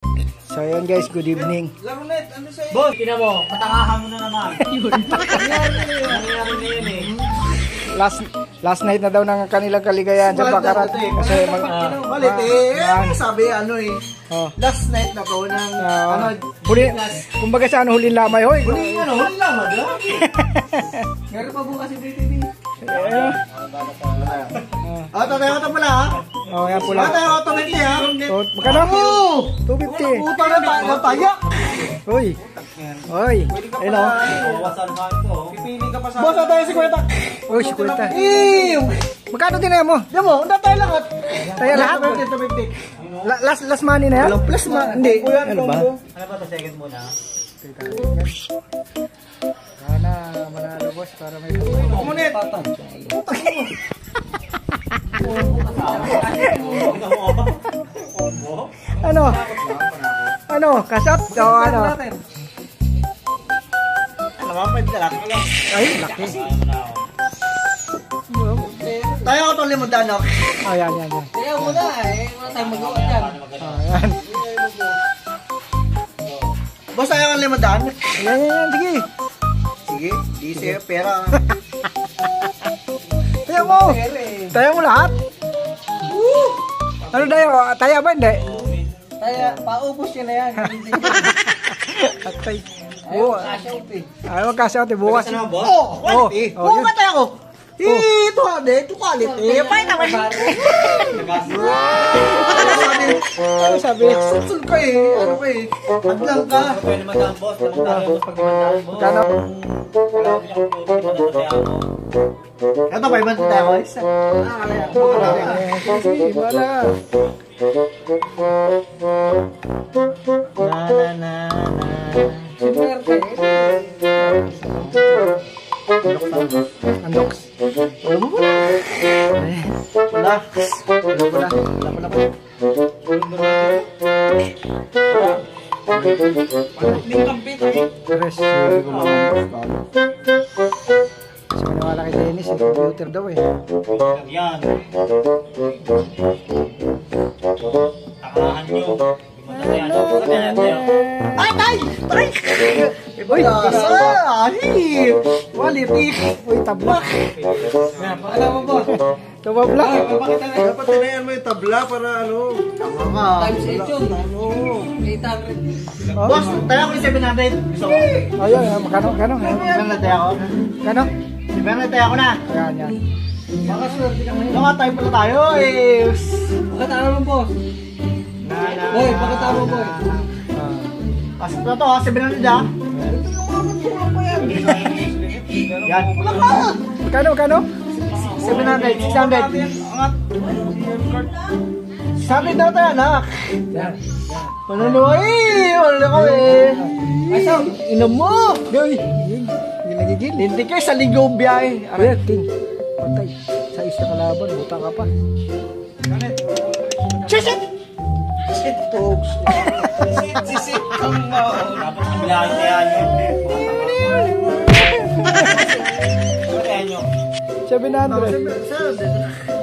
So ayan guys, good evening. Larunet, ano sa'yo? Boy, tina mo, patangahan mo na naman. Nangyari na yun eh. Last night na daw ng kanilang kaligayahan sa Baccarat. Kasi malit eh. Sabi ano eh. Last night na po ng huli, kumbaga sa ano, huling lamay. Hoy, huling lamay. Meron pa bukas si BTV. Tatay ko pala ha. Yan pula. Tatay ko 250 ha. Magkano? 250. Utang na tayo. Hoy. Ayun o. Pipili ka pa sa... Boss, tayo 50. Uy, 50. Magkano din mo? Diyan mo, hindi tayo lahat. Tayo lahat? 250. Last money na yan? Plus hindi. Ano ba? Ano ba ito? Second muna? Sana manalo boss para may Kumunit. Ano? Kasap? O ano? Ay, laki. Tayo ko itong limudan, no? Yan. Tayo mo na eh. Wala tayong magawa dyan. Yan. Boss, tayo ang limudan? Yan. Sige. Sige, di sa'yo pera. Tayo mo lahat. Ano tayo? Tayo ba hindi? Tayo, paubos yun na yan. Atay. Ayaw, Ayaw kasi bukas. quality. Bukas tayo ako. Ito quality. Pay naman. Ano sabi? Sul ka eh. Ano ka eh. Hadlang ka. Pwede naman ang boss. Naman tayo pag naman boss. Magkano? Ito pa iban tayo ko. Sige, wala. Andox. Wala. Tres. Kasi maniwala kay Dennis, computer daw eh. Yan. Takahan nyo. Ay! Uy! Quality! Uy, tabla. Alam mo ba? Tabla. Dapat tinayan mo yung tabla para ano. Tama ka. Times 8 yun. 800. Boss, tayo ko yung 700. Gusto ko. Ayun, magkano? 700 tayo ako. Kano? 700 tayo ako na. Yan. Baka swerte ka ngayon. Baka tayo pala tayo eh. Baka tayo mo boss. Boy, baka tayo mo boy. Pasok na to ha, 700 ha. Yan. Kano? 700, 600. Sabi daw tayo anak. Manano eh, wala ko eh. Ay so, inom mo. Yung nagigil. Hindi kayo sa ligong biyahe. Aray, ting. Patay. Sa isa kalaban, buta ka pa. Shit! Shit, folks. Shit, come on. Dapat ang bilahin kaya nyo. Kaya nyo. 700.